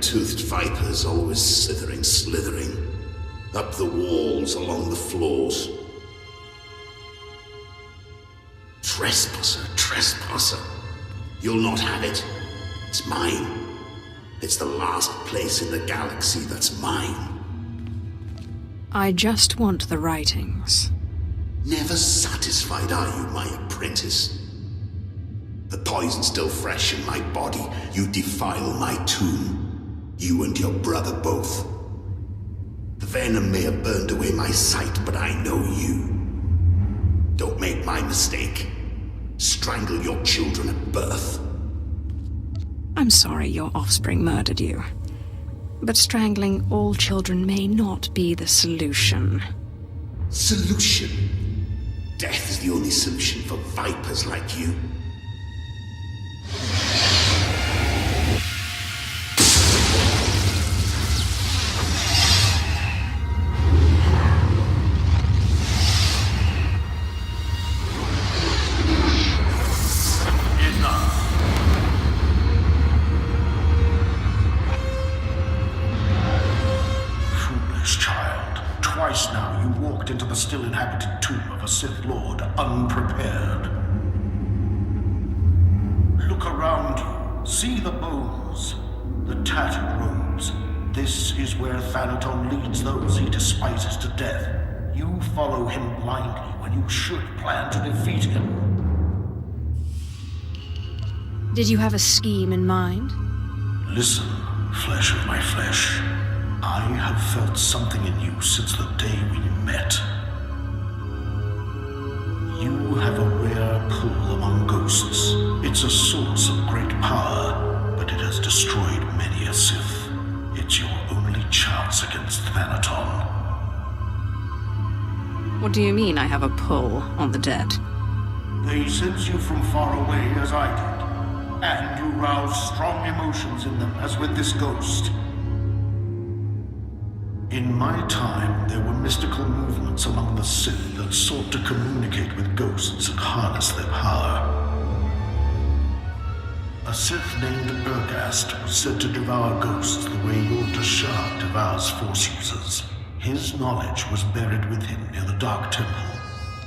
Toothed vipers always slithering. Up the walls, along the floors. Trespasser. You'll not have it. It's mine. It's the last place in the galaxy that's mine. I just want the writings. Never satisfied are you, my apprentice? The poison's still fresh in my body. You defile my tomb. You and your brother both. The venom may have burned away my sight, but I know you. Don't make my mistake. Strangle your children at birth. I'm sorry your offspring murdered you. But strangling all children may not be the solution. Solution? Death is the only solution for vipers like you. Still inhabited tomb of a Sith Lord, unprepared. Look around you. See the bones, the tattered robes. This is where Thanaton leads those he despises to death. You follow him blindly when you should plan to defeat him. Did you have a scheme in mind? Listen, flesh of my flesh. I have felt something in you since the day we met. You have a rare pull among ghosts. It's a source of great power, but it has destroyed many a Sith. It's your only chance against Thanaton. What do you mean I have a pull on the dead? They sense you from far away as I did, and you rouse strong emotions in them as with this ghost. In my time, there were mystical movements among the Sith that sought to communicate with ghosts and harness their power. A Sith named Ergast was said to devour ghosts the way your Dashar devours Force users. His knowledge was buried with him near the Dark Temple.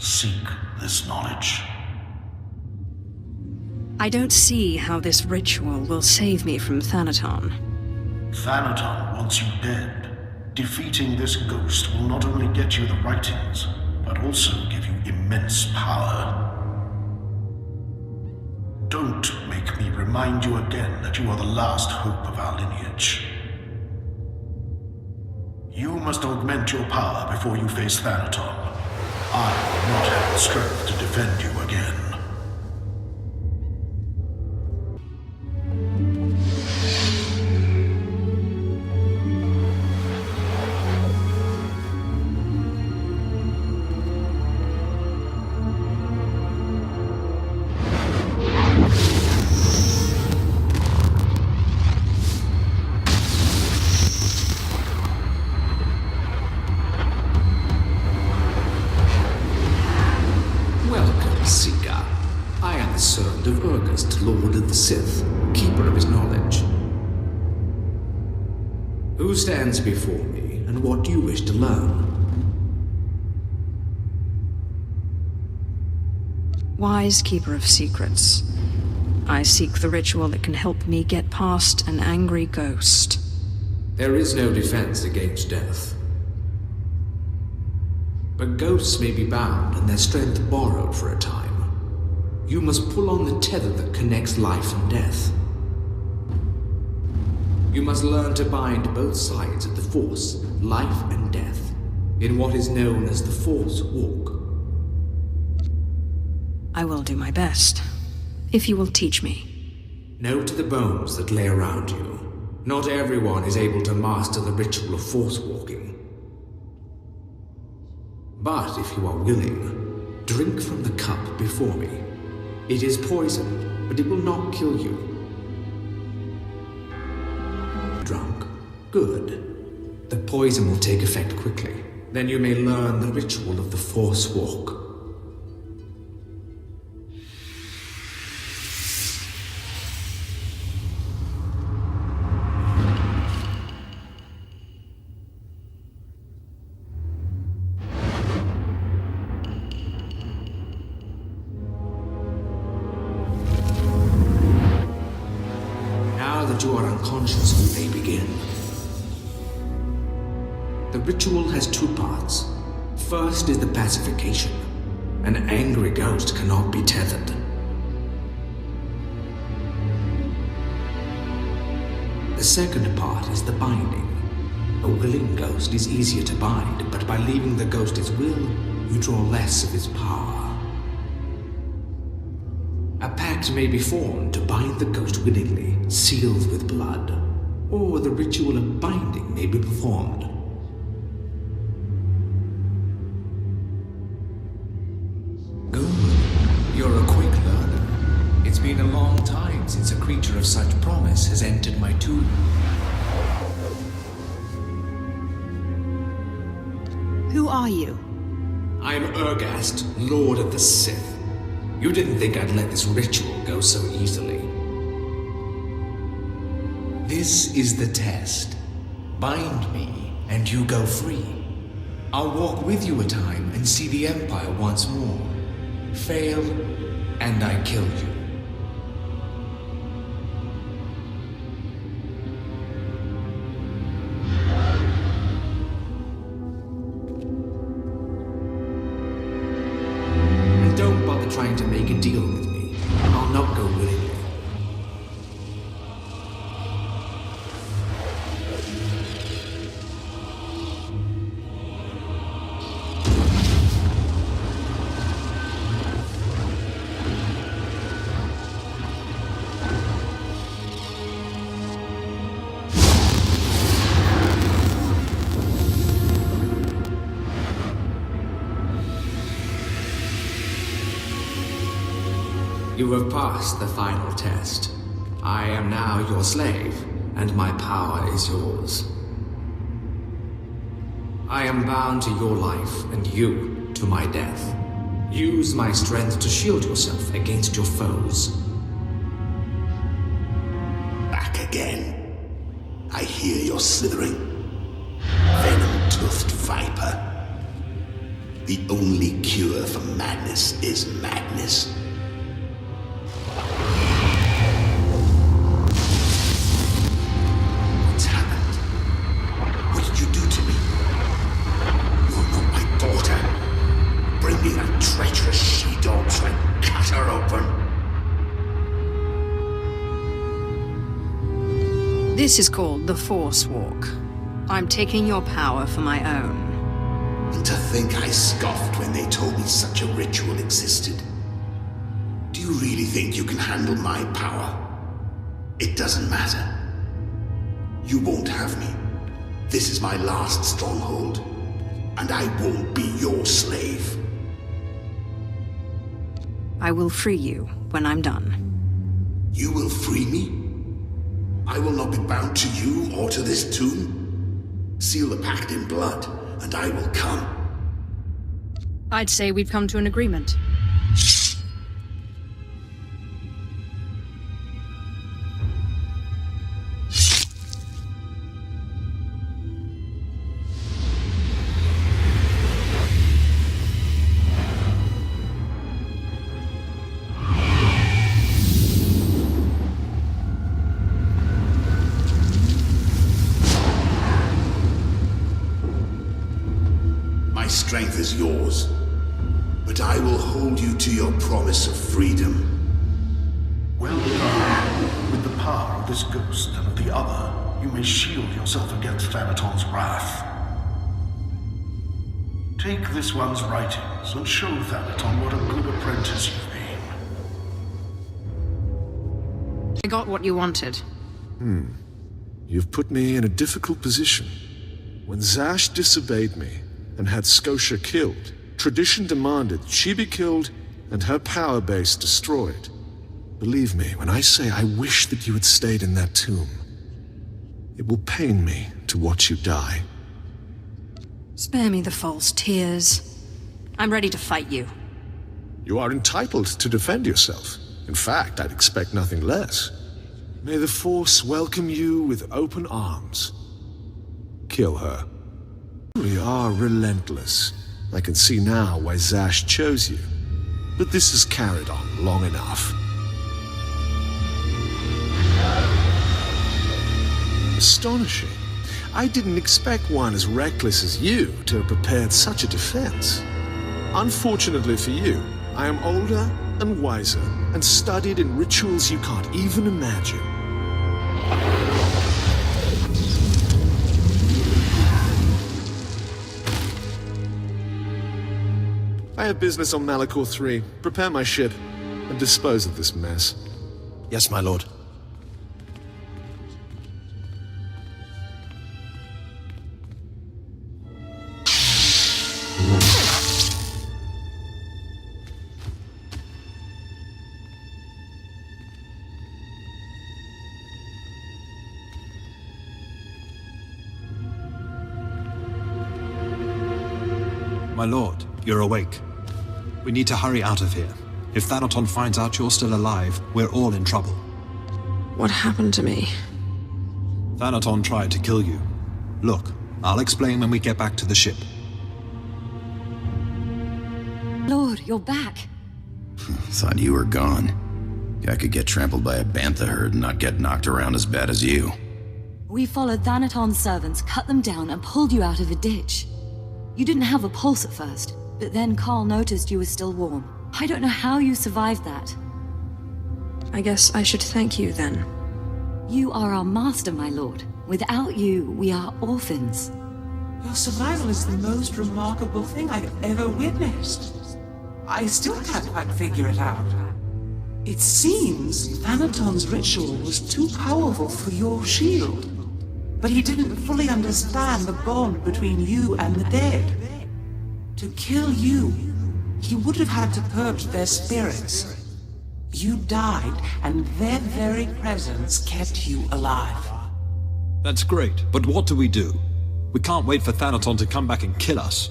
Seek this knowledge. I don't see how this ritual will save me from Thanaton. Thanaton wants you dead. Defeating this ghost will not only get you the writings, but also give you immense power. Don't make me remind you again that you are the last hope of our lineage. You must augment your power before you face Thanaton. I will not have the strength to defend you again. Lord of the Sith, keeper of his knowledge. Who stands before me, and what do you wish to learn? Wise keeper of secrets. I seek the ritual that can help me get past an angry ghost. There is no defense against death. But ghosts may be bound and their strength borrowed for a time. You must pull on the tether that connects life and death. You must learn to bind both sides of the Force, life and death, in what is known as the Force Walk. I will do my best, if you will teach me. Note the bones that lay around you. Not everyone is able to master the ritual of Force Walking. But if you are willing, drink from the cup before me. It is poison, but it will not kill you. Drunk? Good. The poison will take effect quickly. Then you may learn the ritual of the Force Walk. preparations may begin. The ritual has two parts. First is the pacification. An angry ghost cannot be tethered. The second part is the binding. A willing ghost is easier to bind, but by leaving the ghost his will, you draw less of his power. A pact may be formed to bind the ghost willingly, sealed with blood, or the ritual of binding may be performed. Good. You're a quick learner. It's been a long time since a creature of such promise has entered my tomb. Who are you? I'm Urgast, Lord of the Sith. You didn't think I'd let this ritual go so easily. This is the test. Bind me, and you go free. I'll walk with you a time and see the Empire once more. Fail, and I kill you. And don't bother trying to make a deal with me. I'll not go willingly. You have passed the final test. I am now your slave, and my power is yours. I am bound to your life, and you to my death. Use my strength to shield yourself against your foes. Back again. I hear you're slithering. Venom-toothed viper. The only cure for madness is madness. This is called the Force Walk. I'm taking your power for my own. And to think I scoffed when they told me such a ritual existed. Do you really think you can handle my power? It doesn't matter. You won't have me. This is my last stronghold, and I won't be your slave. I will free you when I'm done. You will free me? I will not be bound to you or to this tomb. Seal the pact in blood, and I will come. I'd say we've come to an agreement. My strength is yours, but I will hold you to your promise of freedom. Well done. With the power of this ghost and of the other, you may shield yourself against Thanaton's wrath. Take this one's writings and show Thanaton what a good apprentice you've been. I got what you wanted. You've put me in a difficult position. When Zash disobeyed me and had Scotia killed, tradition demanded she be killed and her power base destroyed. Believe me when I say I wish that you had stayed in that tomb. It will pain me to watch you die. Spare me the false tears. I'm ready to fight you. You are entitled to defend yourself. In fact, I'd expect nothing less. May the Force welcome you with open arms. Kill her. We are relentless. I can see now why Zash chose you. But this has carried on long enough. astonishing. I didn't expect one as reckless as you to have prepared such a defense. Unfortunately for you, I am older and wiser, and studied in rituals you can't even imagine. I have business on Malachor 3. Prepare my ship, and dispose of this mess. Yes, my lord. My lord, you're awake. We need to hurry out of here. If Thanaton finds out you're still alive, we're all in trouble. What happened to me? Thanaton tried to kill you. Look, I'll explain when we get back to the ship. Lord, you're back. Thought you were gone. I could get trampled by a bantha herd and not get knocked around as bad as you. We followed Thanaton's servants, cut them down, and pulled you out of a ditch. You didn't have a pulse at first, but then Carl noticed you were still warm. I don't know how you survived that. I guess I should thank you then. You are our master, my lord. Without you, we are orphans. Your survival is the most remarkable thing I've ever witnessed. I still can't quite figure it out. It seems Thanaton's ritual was too powerful for your shield. But he didn't fully understand the bond between you and the dead. To kill you, he would have had to purge their spirits. You died, and their very presence kept you alive. That's great, but what do? We can't wait for Thanaton to come back and kill us.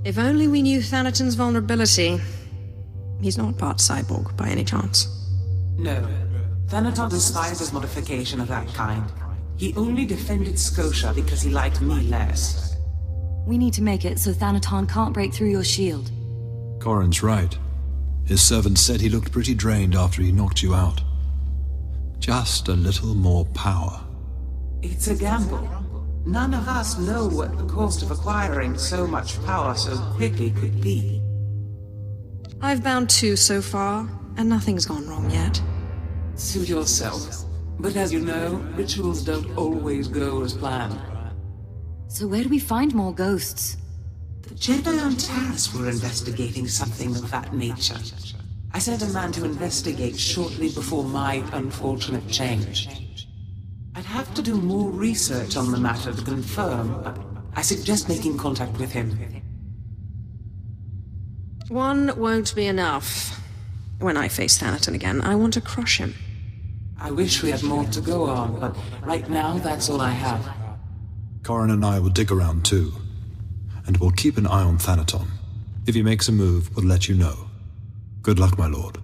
If only we knew Thanaton's vulnerability. He's not part cyborg, by any chance. No. Thanaton despises modification of that kind. He only defended Scotia because he liked me less. We need to make it so Thanaton can't break through your shield. Corin's right. His servant said he looked pretty drained after he knocked you out. Just a little more power. It's a gamble. None of us know what the cost of acquiring so much power so quickly could be. I've bound 2 so far, and nothing's gone wrong yet. Suit yourself. But as you know, rituals don't always go as planned. So where do we find more ghosts? The Jedi on Taris were investigating something of that nature. I sent a man to investigate shortly before my unfortunate change. I'd have to do more research on the matter to confirm, but I suggest making contact with him. One won't be enough. When I face Thanaton again, I want to crush him. I wish we had more to go on, but right now that's all I have. Corin and I will dig around too. And we'll keep an eye on Thanaton. If he makes a move, we'll let you know. Good luck, my lord.